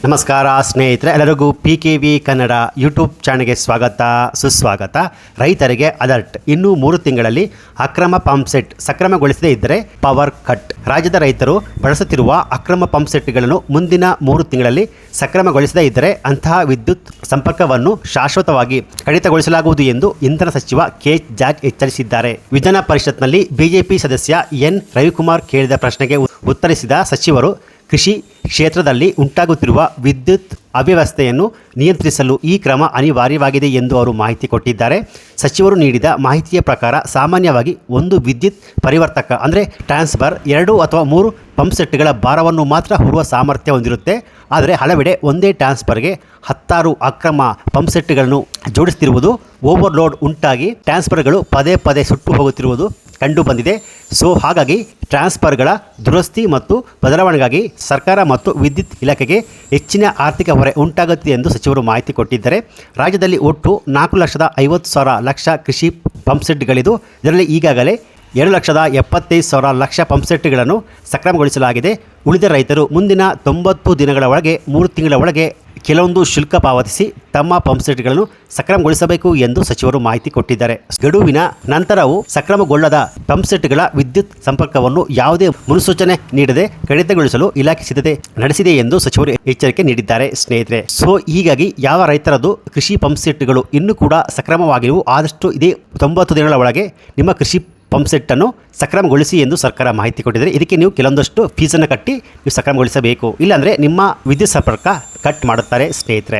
ನಮಸ್ಕಾರ ಸ್ನೇಹಿತರೆ, ಎಲ್ಲರಿಗೂ PKV ಕನ್ನಡ ಯೂಟ್ಯೂಬ್ ಚಾನಲ್ಗೆ ಸ್ವಾಗತ ಸುಸ್ವಾಗತ. ರೈತರಿಗೆ ಅಲರ್ಟ್. ಇನ್ನು 3 ತಿಂಗಳಲ್ಲಿ ಅಕ್ರಮ ಪಂಪ್ ಸೆಟ್ ಸಕ್ರಮಗೊಳಿಸದೇ ಇದ್ದರೆ ಪವರ್ ಕಟ್. ರಾಜ್ಯದ ರೈತರು ಬಳಸುತ್ತಿರುವ ಅಕ್ರಮ ಪಂಪ್ ಸೆಟ್ಗಳನ್ನು ಮುಂದಿನ 3 ತಿಂಗಳಲ್ಲಿ ಸಕ್ರಮಗೊಳಿಸದೇ ಇದ್ದರೆ ಅಂತಹ ವಿದ್ಯುತ್ ಸಂಪರ್ಕವನ್ನು ಶಾಶ್ವತವಾಗಿ ಕಡಿತಗೊಳಿಸಲಾಗುವುದು ಎಂದು ಇಂಧನ ಸಚಿವ ಕೆ ಜಾರ್ಜ್ ಎಚ್ಚರಿಸಿದ್ದಾರೆ. ವಿಧಾನ ಪರಿಷತ್ನಲ್ಲಿ ಬಿಜೆಪಿ ಸದಸ್ಯ ಎನ್ ರವಿಕುಮಾರ್ ಕೇಳಿದ ಪ್ರಶ್ನೆಗೆ ಉತ್ತರಿಸಿದ ಸಚಿವರು, ಕೃಷಿ ಕ್ಷೇತ್ರದಲ್ಲಿ ಉಂಟಾಗುತ್ತಿರುವ ವಿದ್ಯುತ್ ಅವ್ಯವಸ್ಥೆಯನ್ನು ನಿಯಂತ್ರಿಸಲು ಈ ಕ್ರಮ ಅನಿವಾರ್ಯವಾಗಿದೆ ಎಂದು ಅವರು ಮಾಹಿತಿ ಕೊಟ್ಟಿದ್ದಾರೆ. ಸಚಿವರು ನೀಡಿದ ಮಾಹಿತಿಯ ಪ್ರಕಾರ ಸಾಮಾನ್ಯವಾಗಿ ಒಂದು ವಿದ್ಯುತ್ ಪರಿವರ್ತಕ ಅಂದರೆ ಟ್ರಾನ್ಸ್ಫರ್ 2 ಅಥವಾ 3 ಪಂಪ್ ಸೆಟ್ಗಳ ಭಾರವನ್ನು ಮಾತ್ರ ಹೊರುವ ಸಾಮರ್ಥ್ಯ ಹೊಂದಿರುತ್ತೆ. ಆದರೆ ಹಲವೆಡೆ ಒಂದೇ ಟ್ರಾನ್ಸ್ಫರ್ಗೆ 16 ಅಕ್ರಮ ಪಂಪ್ ಸೆಟ್ಗಳನ್ನು ಜೋಡಿಸುತ್ತಿರುವುದು, ಓವರ್ಲೋಡ್ ಉಂಟಾಗಿ ಟ್ರಾನ್ಸ್ಫರ್ಗಳು ಪದೇ ಪದೇ ಸುಟ್ಟು ಹೋಗುತ್ತಿರುವುದು ಕಂಡು ಬಂದಿದೆ. ಹಾಗಾಗಿ ಟ್ರಾನ್ಸ್ಫರ್ಗಳ ದುರಸ್ತಿ ಮತ್ತು ಬದಲಾವಣೆಗಾಗಿ ಸರ್ಕಾರ ಮತ್ತು ವಿದ್ಯುತ್ ಇಲಾಖೆಗೆ ಹೆಚ್ಚಿನ ಆರ್ಥಿಕ ಹೊರೆ ಉಂಟಾಗುತ್ತಿದೆ ಎಂದು ಸಚಿವರು ಮಾಹಿತಿ ಕೊಟ್ಟಿದ್ದಾರೆ. ರಾಜ್ಯದಲ್ಲಿ ಒಟ್ಟು 4,50,000 ಕೃಷಿ ಪಂಪ್ ಸೆಟ್ಗಳಿದ್ದು, ಇದರಲ್ಲಿ ಈಗಾಗಲೇ 2,75,000 ಲಕ್ಷ ಪಂಪ್ ಸೆಟ್ಗಳನ್ನು ಸಕ್ರಮಗೊಳಿಸಲಾಗಿದೆ. ಉಳಿದ ರೈತರು ಮುಂದಿನ 90 ದಿನಗಳ ಒಳಗೆ 3 ತಿಂಗಳ ಒಳಗೆ ಕೆಲವೊಂದು ಶುಲ್ಕ ಪಾವತಿಸಿ ತಮ್ಮ ಪಂಪ್ ಸೆಟ್ಗಳನ್ನು ಸಕ್ರಮಗೊಳಿಸಬೇಕು ಎಂದು ಸಚಿವರು ಮಾಹಿತಿ ಕೊಟ್ಟಿದ್ದಾರೆ. ಗಡುವಿನ ನಂತರವೂ ಸಕ್ರಮಗೊಳ್ಳದ ಪಂಪ್ ಸೆಟ್ಗಳ ವಿದ್ಯುತ್ ಸಂಪರ್ಕವನ್ನು ಯಾವುದೇ ಮುನ್ಸೂಚನೆ ನೀಡದೆ ಕಡಿತಗೊಳಿಸಲು ಇಲಾಖೆ ಸಿದ್ಧತೆ ನಡೆಸಿದೆ ಎಂದು ಸಚಿವರು ಎಚ್ಚರಿಕೆ ನೀಡಿದ್ದಾರೆ. ಸ್ನೇಹಿತರೆ, ಹೀಗಾಗಿ ಯಾವ ರೈತರದು ಕೃಷಿ ಪಂಪ್ ಸೆಟ್ಗಳು ಇನ್ನೂ ಕೂಡ ಸಕ್ರಮವಾಗಿರುವ ಆದಷ್ಟು ಇದೇ 90 ದಿನಗಳ ಒಳಗೆ ನಿಮ್ಮ ಕೃಷಿ ಪಂಪ್ ಸೆಟ್ಟನ್ನು ಸಕ್ರಮಗೊಳಿಸಿ ಎಂದು ಸರ್ಕಾರ ಮಾಹಿತಿ ಕೊಟ್ಟಿದ್ದಾರೆ. ಇದಕ್ಕೆ ನೀವು ಕೆಲವೊಂದಷ್ಟು ಫೀಸನ್ನು ಕಟ್ಟಿ ನೀವು ಸಕ್ರಮಗೊಳಿಸಬೇಕು, ಇಲ್ಲಾಂದರೆ ನಿಮ್ಮ ವಿದ್ಯುತ್ ಸಂಪರ್ಕ ಕಟ್ ಮಾಡುತ್ತಾರೆ. ಸ್ನೇಹಿತರೆ.